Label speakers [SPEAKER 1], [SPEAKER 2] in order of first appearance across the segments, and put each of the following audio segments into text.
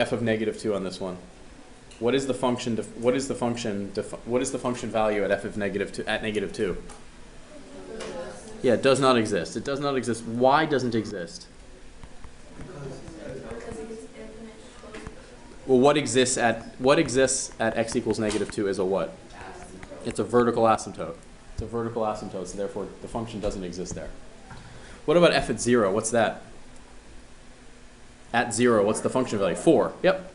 [SPEAKER 1] f of -2 on this one. What is the function? What is the function value at f of -2 at -2? Yeah, it does not exist. It does not exist. Why doesn't exist? Well, what exists at x equals -2 is a what? It's a vertical asymptote. It's a vertical asymptote, so therefore the function doesn't exist there. What about f at 0? What's that? At 0, what's the function value? 4. Yep.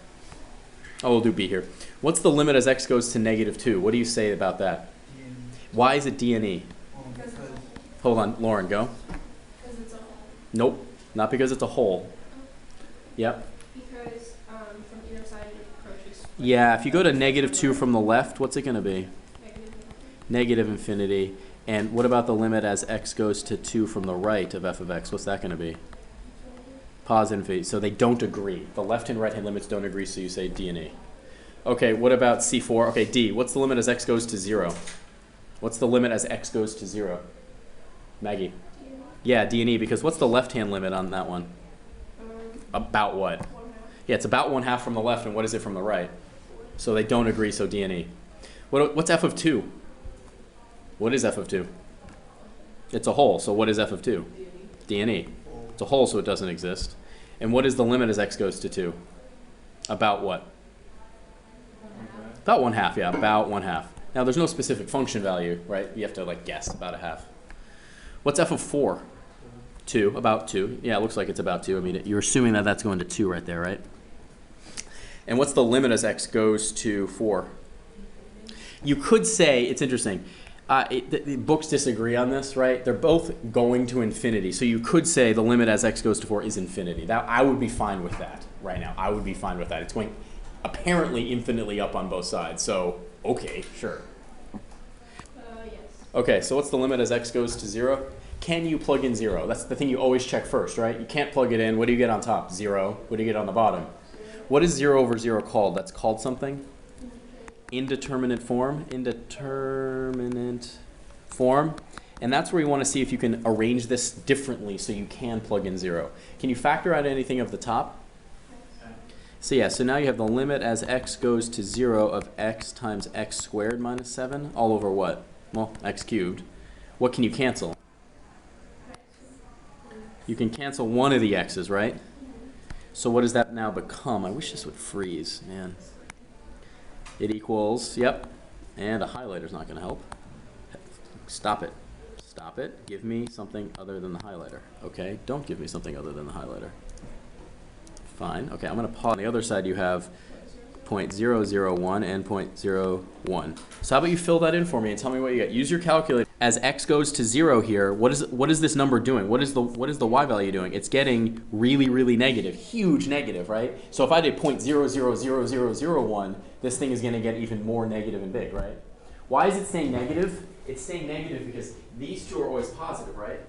[SPEAKER 1] Oh, we'll do b here. What's the limit as x goes to -2? What do you say about that? Why is it d and e? Hold on, Lauren, go.
[SPEAKER 2] Because it's a hole.
[SPEAKER 1] Nope, not because it's a hole. Yep.
[SPEAKER 2] Because from either side it approaches.
[SPEAKER 1] Yeah, if you go to -2 from the left, what's it going to be? Negative infinity. And what about the limit as x goes to 2 from the right of f of x? What's that going to be? Positive infinity. So they don't agree. The left and right hand limits don't agree, so you say d and e. Okay, what about C4? Okay, d. What's the limit as x goes to 0? What's the limit as x goes to 0? Maggie? Yeah, d and e, because what's the left-hand limit on that one? About what?
[SPEAKER 2] 1/2.
[SPEAKER 1] Yeah, it's about 1/2 from the left, and what is it from the right? So they don't agree, so d and e. What's f of 2? What is f of 2? It's a hole, so what is f of 2? D and e. It's a hole, so it doesn't exist. And what is the limit as x goes to 2? About what? About 1/2, yeah, about 1/2. Now, there's no specific function value, right? You have to, like, guess about a half. What's f of 4? 2, about 2. Yeah, it looks like it's about 2. I mean, you're assuming that that's going to 2 right there, right? And what's the limit as x goes to 4? You could say, it's interesting, the books disagree on this, right? They're both going to infinity. So you could say the limit as x goes to 4 is infinity. I would be fine with that right now. I would be fine with that. It's going apparently infinitely up on both sides. So, okay, sure.
[SPEAKER 2] Yes.
[SPEAKER 1] Okay, so what's the limit as x goes to 0? Can you plug in 0? That's the thing you always check first, right? You can't plug it in. What do you get on top? 0. What do you get on the bottom? What is 0 over 0 called? That's called something? Indeterminate form. Indeterminate form. And that's where you want to see if you can arrange this differently so you can plug in 0. Can you factor out anything of the top? So yeah, so now you have the limit as x goes to 0 of x times x squared minus 7 all over what? Well, x cubed. What can you cancel? You can cancel one of the x's, right? So what does that now become? I wish this would freeze, man. It equals, yep, and a highlighter's not going to help. Stop it. Stop it. Give me something other than the highlighter. Okay, don't give me something other than the highlighter. Fine. Okay, I'm going to pause. On the other side, you have 0.001 and 0.01. So how about you fill that in for me and tell me what you get? Use your calculator. As x goes to 0 here, what is this number doing? What is the y value doing? It's getting really, really negative, huge negative, right? So if I did 0.000001, this thing is going to get even more negative and big, right? Why is it staying negative? It's staying negative because these two are always positive, right?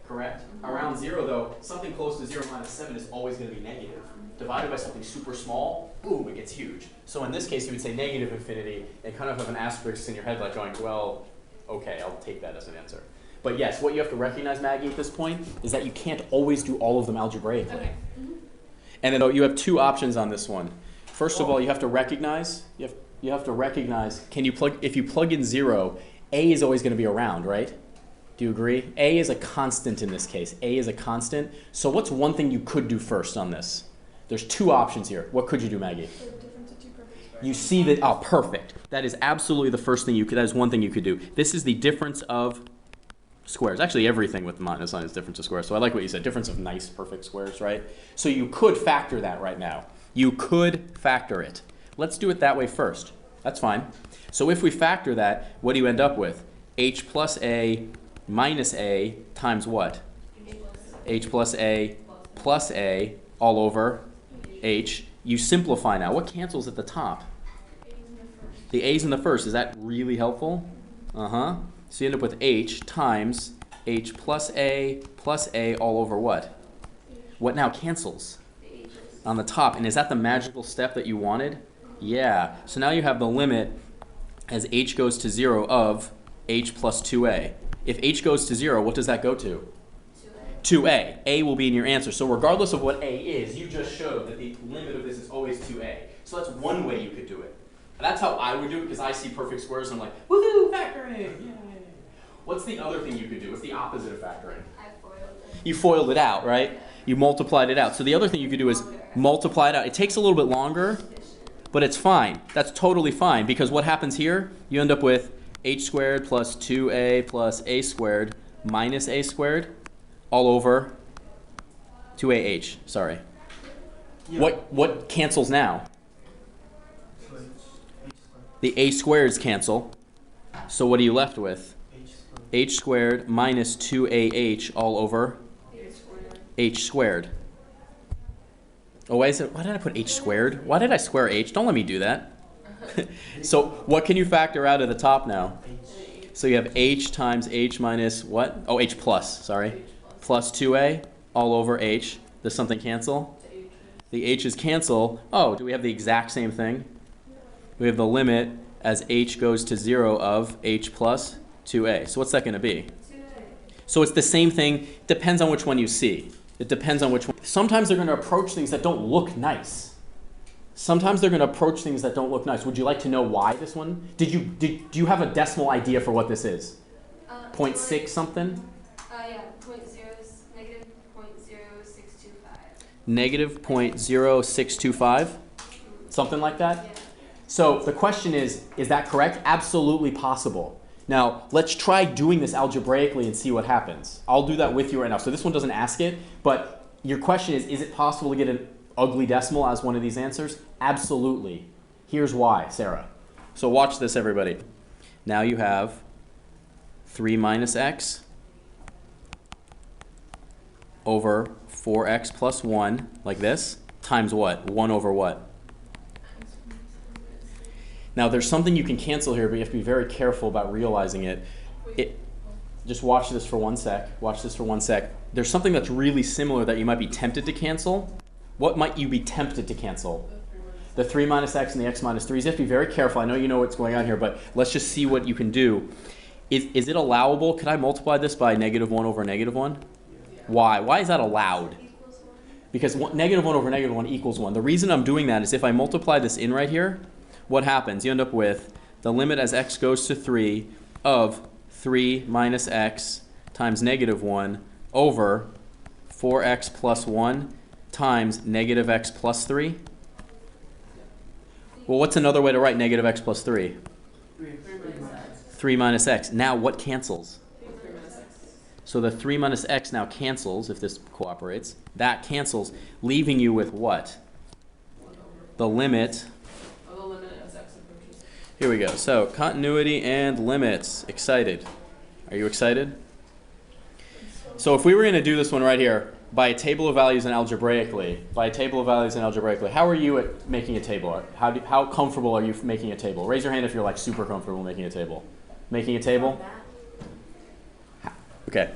[SPEAKER 1] Correct? Around 0, though, something close to 0 minus 7 is always going to be negative. Divided by something super small, boom, it gets huge. So in this case, you would say negative infinity and kind of have an asterisk in your head like going, well, okay, I'll take that as an answer. But yes, what you have to recognize, Maggie, at this point is that you can't always do all of them algebraically.
[SPEAKER 2] Okay.
[SPEAKER 1] And then you have two options on this one. First of all, you have to recognize, can you if you plug in 0, a is always going to be around, right? Do you agree? A is a constant in this case. A is a constant. So what's one thing you could do first on this? There's two options here. What could you do, Maggie?
[SPEAKER 2] The difference of two perfect squares.
[SPEAKER 1] You see that, oh, perfect. That is absolutely the first thing that is one thing you could do. This is the difference of squares. Actually, everything with the minus sign is difference of squares. So I like what you said, difference of nice perfect squares, right? So you could factor that right now. You could factor it. Let's do it that way first. That's fine. So if we factor that, what do you end up with? H plus a minus a times what? H plus a all over h. You simplify now. What cancels at the top? The a's in the first. Is that really helpful? Uh-huh. So you end up with h times h plus a all over what? What now cancels? On the top. And is that the magical step that you wanted? Yeah. So now you have the limit as h goes to 0 of h plus 2a. If h goes to 0, what does that go to? 2a. A will be in your answer. So regardless of what a is, you just showed that the limit of this is always 2a. So that's one way you could do it. And that's how I would do it because I see perfect squares and I'm like, woohoo, factoring, yay. What's the other thing you could do? What's the opposite of factoring?
[SPEAKER 2] I foiled it.
[SPEAKER 1] You foiled it out, right? You multiplied it out. So the other thing you could do is multiply it out. It takes a little bit longer, but it's fine. That's totally fine because what happens here, you end up with h squared plus 2a plus a squared minus a squared all over 2ah, sorry.
[SPEAKER 3] Yeah.
[SPEAKER 1] What cancels now? The a squareds cancel. So what are you left with? H squared minus 2ah all over h squared. Oh, why did I put h squared? Why did I square h? Don't let me do that. So what can you factor out of the top now? So you have h times h minus what? Oh, h plus, sorry. Plus 2a all over h. Does something cancel? The h's cancel. Oh, do we have the exact same thing? We have the limit as h goes to 0 of h plus 2a. So what's that going to be?
[SPEAKER 2] 2a.
[SPEAKER 1] So it's the same thing. Depends on which one you see. It depends on which one. Sometimes they're going to approach things that don't look nice. Sometimes they're going to approach things that don't look nice. Would you like to know why this one? Do you have a decimal idea for what this is? 0.6 something?
[SPEAKER 2] Yeah, negative 0.0625.
[SPEAKER 1] Negative 0.0625? Something like that?
[SPEAKER 2] Yeah.
[SPEAKER 1] So the question is that correct? Absolutely possible. Now, let's try doing this algebraically and see what happens. I'll do that with you right now. So this one doesn't ask it, but your question is it possible to get an ugly decimal as one of these answers? Absolutely. Here's why, Sarah. So watch this, everybody. Now you have 3 minus x over 4x plus 1, like this, times what? 1 over what? Now, there's something you can cancel here, but you have to be very careful about realizing it. Just watch this for 1 sec. Watch this for 1 sec. There's something that's really similar that you might be tempted to cancel. What might you be tempted to cancel? The 3 minus x and the x minus 3s. You have to be very careful. I know you know what's going on here, but let's just see what you can do. Is it allowable? Could I multiply this by negative 1 over negative 1?
[SPEAKER 2] Yeah.
[SPEAKER 1] Why? Why is that allowed? Because negative 1 over negative 1 equals 1. The reason I'm doing that is if I multiply this in right here, what happens? You end up with the limit as x goes to 3 of 3 minus x times negative 1 over 4x plus 1 times negative x plus 3. Well, what's another way to write negative x plus 3? 3 minus x. Now what cancels? So the 3 minus x now cancels, if this cooperates. That cancels, leaving you with what? The limit. Here we go. So continuity and limits. Excited. Are you excited? So if we were going to do this one right here by a table of values and algebraically, how are you at making a table? How comfortable are you making a table? Raise your hand if you're like super comfortable making a table. Making a table? Okay.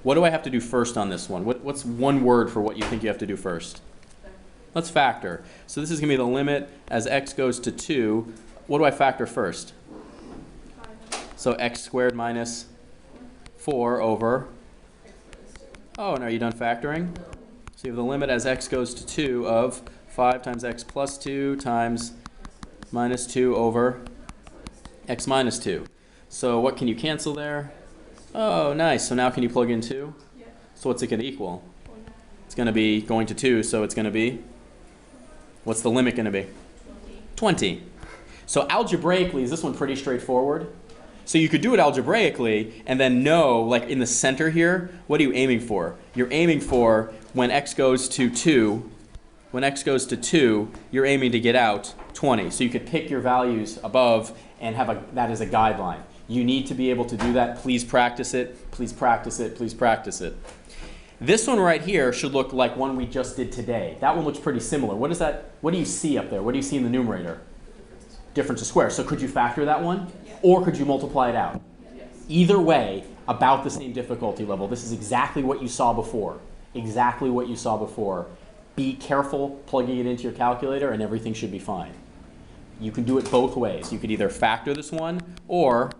[SPEAKER 1] What do I have to do first on this one? What's one word for what you think you have to do first? Let's factor. So this is going to be the limit as x goes to 2. What do I factor first? So x squared minus 4 over. Oh, and are you done factoring? So you have the limit as x goes to 2 of 5 times x plus 2 times minus 2 over x minus 2. So what can you cancel there? Oh, nice. So now can you plug in 2?
[SPEAKER 2] Yeah.
[SPEAKER 1] So what's it going to equal? It's going to be going to 2, so it's going to be, what's the limit going to be? 20. So algebraically, is this one pretty straightforward? So you could do it algebraically and then know, like in the center here, what are you aiming for? You're aiming for when x goes to 2, you're aiming to get out 20. So you could pick your values above and have that as a guideline. You need to be able to do that. Please practice it. Please practice it. Please practice it. This one right here should look like one we just did today. That one looks pretty similar. What is that? What do you see up there? What do you see in the numerator? Difference of squares. So could you factor that one?
[SPEAKER 2] Yeah.
[SPEAKER 1] Or could you multiply it out?
[SPEAKER 2] Yes.
[SPEAKER 1] Either way, about the same difficulty level. This is exactly what you saw before. Exactly what you saw before. Be careful plugging it into your calculator and everything should be fine. You can do it both ways. You could either factor this one or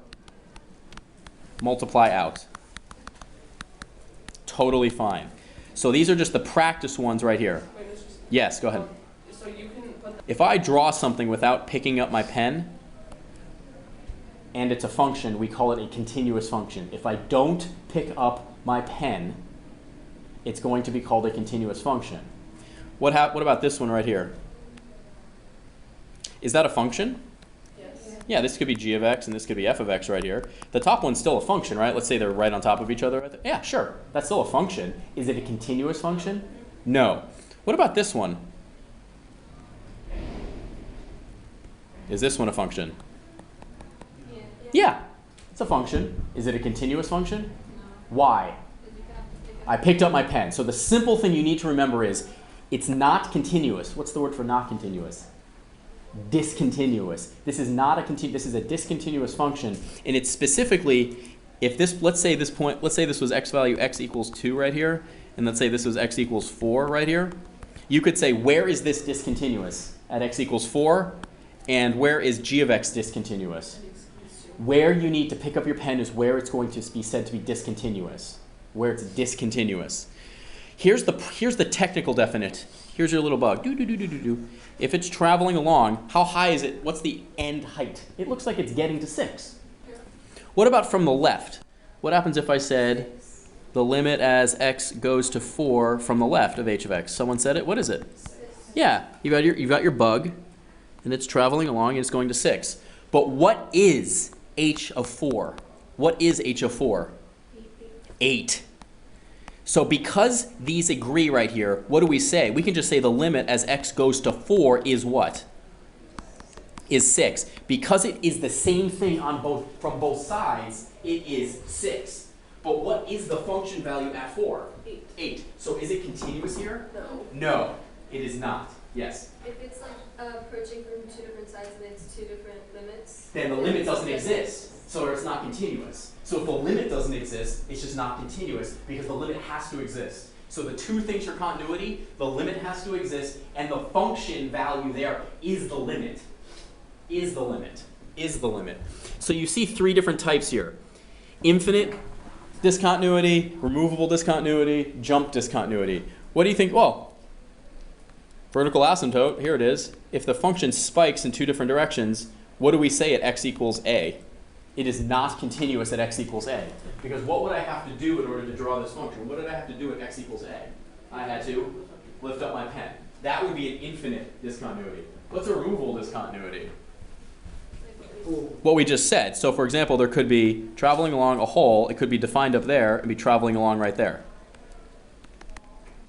[SPEAKER 1] multiply out. Totally fine. So these are just the practice ones right here.
[SPEAKER 3] Wait, it's just,
[SPEAKER 1] Yes, go ahead.
[SPEAKER 3] so you can put the,
[SPEAKER 1] If I draw something without picking up my pen, and it's a function, we call it a continuous function. If I don't pick up my pen, it's going to be called a continuous function. What about this one right here? Is that a function?
[SPEAKER 3] yes.
[SPEAKER 1] Yeah, this could be g of x and this could be f of x right here. The top one's still a function, right? Let's say they're right on top of each other. Right there. Yeah, sure. That's still a function. Is it a continuous function? No. What about this one? Is this one a function?
[SPEAKER 2] Yeah.
[SPEAKER 1] Yeah, it's a function. Is it a continuous function?
[SPEAKER 2] No.
[SPEAKER 1] Why?
[SPEAKER 2] Because you can have to pick it
[SPEAKER 1] I picked up my pen. So the simple thing you need to remember is it's not continuous. What's the word for not continuous? Discontinuous. This is not a this is a discontinuous function, and it's specifically if this, let's say this was x value x equals 2 right here, and let's say this was x equals 4 right here. You could say, where is this discontinuous? At x equals 4, and where is g of x discontinuous? Where you need to pick up your pen is where it's going to be said to be discontinuous, where it's discontinuous. Here's the technical definite. Here's your little bug. If it's traveling along, how high is it? What's the end height? It looks like it's getting to 6. What about from the left? What happens if I said the limit as x goes to 4 from the left of h of x? Someone said it. What is it?
[SPEAKER 2] 6.
[SPEAKER 1] Yeah, you've got your bug, and it's traveling along, and it's going to 6. But what is h of 4? What is h of 4? 8. So because these agree right here, what do we say? We can just say the limit as x goes to 4 is what? Is 6. Because it is the same thing from both sides, it is 6. But what is the function value at 4?
[SPEAKER 3] 8.
[SPEAKER 1] 8. So is it continuous here?
[SPEAKER 3] No.
[SPEAKER 1] No, it is not. Yes.
[SPEAKER 2] If it's like approaching from 2 different sides and it's 2 different limits,
[SPEAKER 1] Then the limit doesn't exist, so it's not continuous. So if the limit doesn't exist, it's just not continuous because the limit has to exist. So the two things for continuity, the limit has to exist, and the function value there is the limit. Is the limit. Is the limit. So you see 3 different types here. Infinite discontinuity, removable discontinuity, jump discontinuity. What do you think? Well, vertical asymptote, here it is. If the function spikes in 2 different directions, what do we say at x equals a? It is not continuous at x equals a. Because what would I have to do in order to draw this function? What did I have to do at x equals a? I had to lift up my pen. That would be an infinite discontinuity. What's a removable discontinuity? What we just said. So for example, there could be traveling along a hole. It could be defined up there and be traveling along right there.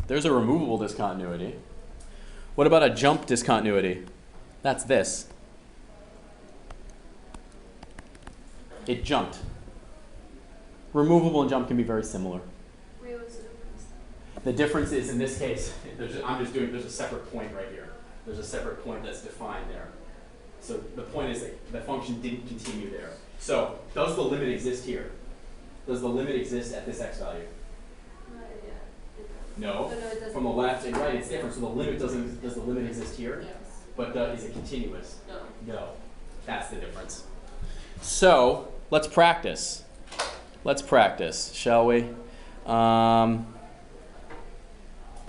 [SPEAKER 1] There's a removable discontinuity. What about a jump discontinuity? That's this. It jumped. Removable and jump can be very similar.
[SPEAKER 2] Wait, what's the difference?
[SPEAKER 1] The difference is in this case, there's a separate point right here. There's a separate point that's defined there. So the point is that the function didn't continue there. So does the limit exist here? Does the limit exist at this x value? No.
[SPEAKER 2] No, it doesn't.
[SPEAKER 1] From the left and right, it's different. So the limit doesn't. Does the limit exist here?
[SPEAKER 3] Yes.
[SPEAKER 1] But is it continuous?
[SPEAKER 3] No.
[SPEAKER 1] No. That's the difference. So let's practice. Let's practice, shall we?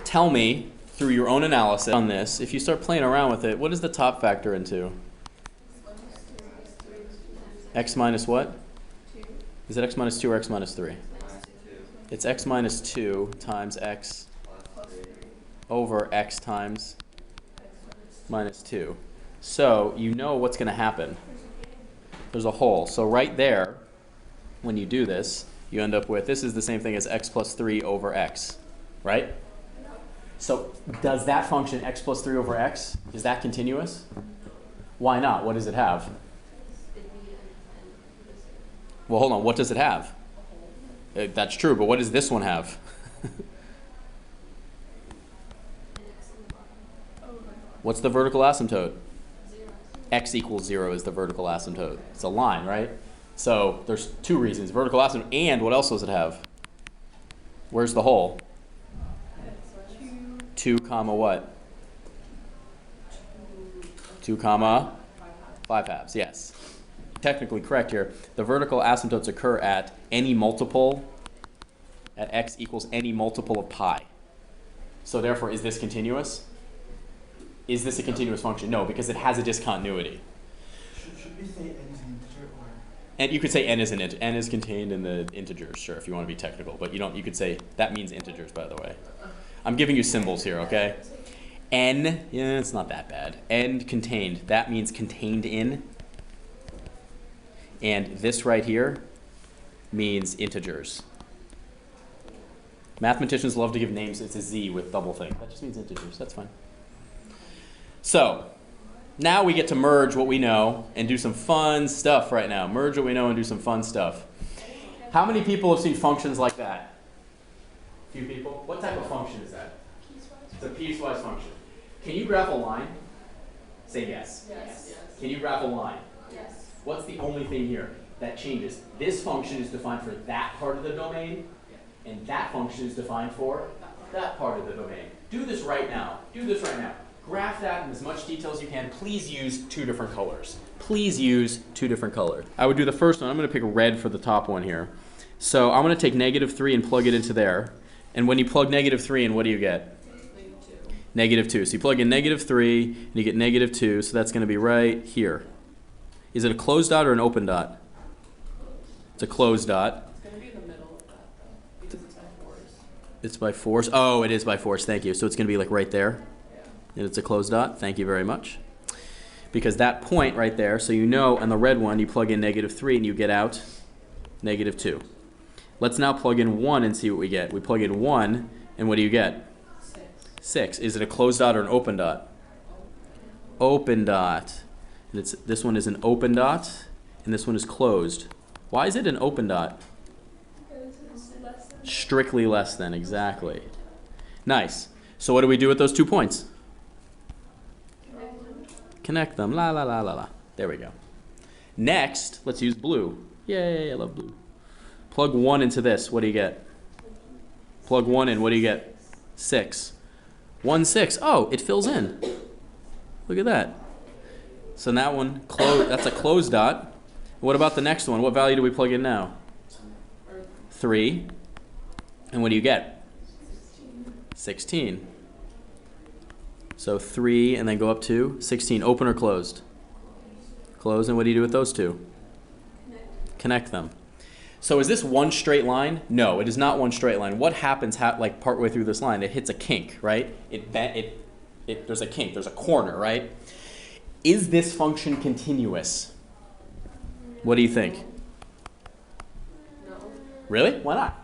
[SPEAKER 1] Tell me, through your own analysis on this, if you start playing around with it, what does the top factor into? X minus what?
[SPEAKER 2] 2.
[SPEAKER 1] Is it x minus 2 or x minus 3? It's x minus 2 times x over x times minus 2. So you know what's going to happen. There's a hole. So right there, when you do this, you end up with, this is the same thing as x plus 3 over x, right? So does that function x plus 3 over x, is that continuous? Why not? What does it have? Well, hold on. What does it have? That's true, but what does this one have? What's the vertical asymptote?
[SPEAKER 2] 0.
[SPEAKER 1] X equals 0 is the vertical asymptote. It's a line, right? So there's 2 reasons. Vertical asymptote, and what else does it have? Where's the hole? 2 comma what? 2 comma 5 halves, yes. Technically correct here. The vertical asymptotes occur at any multiple at x equals any multiple of pi. So therefore, is this continuous? Is this a continuous function? No, because it has a discontinuity.
[SPEAKER 4] Should we say n is an integer or?
[SPEAKER 1] And you could say n is an n is contained in the integers, sure, if you want to be technical. But you don't. You could say that means integers, by the way. I'm giving you symbols here, okay? N, yeah, it's not that bad. N contained, that means contained in. And this right here means integers. Mathematicians love to give names. It's a z with double thing. That just means integers. That's fine. So now we get to merge what we know and do some fun stuff right now. Merge what we know and do some fun stuff. How many people have seen functions like that? A few people? What type of function is that? It's a piecewise function. Can you graph a line? Say yes.
[SPEAKER 3] Yes.
[SPEAKER 1] Can you graph a line?
[SPEAKER 2] Yes.
[SPEAKER 1] What's the only thing here that changes? This function is defined for that part of the domain, and that function is defined for that part of the domain. Do this right now. Do this right now. Graph that in as much detail as you can. Please use 2 different colors. Please use 2 different colors. I would do the first one. I'm going to pick red for the top one here. So I'm going to take -3 and plug it into there. And when you plug -3 in, what do you get? -2. So you plug in -3 and you get -2. So that's going to be right here. Is it a closed dot or an open dot? It's a closed dot.
[SPEAKER 3] It's going to be in the middle of that, though, because it's by force.
[SPEAKER 1] It's by force. Oh, it is by force. Thank you. So it's going to be like right there.
[SPEAKER 3] Yeah.
[SPEAKER 1] And it's a closed dot. Thank you very much. Because that point right there, so you know on the red one, you plug in -3 and you get out -2. Let's now plug in 1 and see what we get. We plug in 1, and what do you get? 6. Is it a closed dot or an open dot? Open dot. And this one is an open dot, and this one is closed. Why is it an open dot? Strictly less than, exactly. Nice. So what do we do with those 2 points? Connect them. La, la, la, la, la. There we go. Next, let's use blue. Yay, I love blue. Plug 1 into this. What do you get? Plug 1 in. What do you get? 6. 1, 6. Oh, it fills in. Look at that. So that one, that's a closed dot. What about the next one? What value do we plug in now? 3. And what do you get? 16. So 3 and then go up to 16. Open or closed? Closed. And what do you do with those 2? Connect them. So is this one straight line? No, it is not one straight line. What happens like partway through this line? It hits a kink, right? There's a kink, there's a corner, right? Is this function continuous? What do you think?
[SPEAKER 3] No.
[SPEAKER 1] Really? Why not?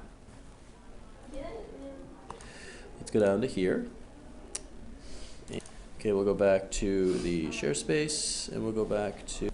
[SPEAKER 1] Let's go down to here. Okay, we'll go back to the share space, and we'll go back to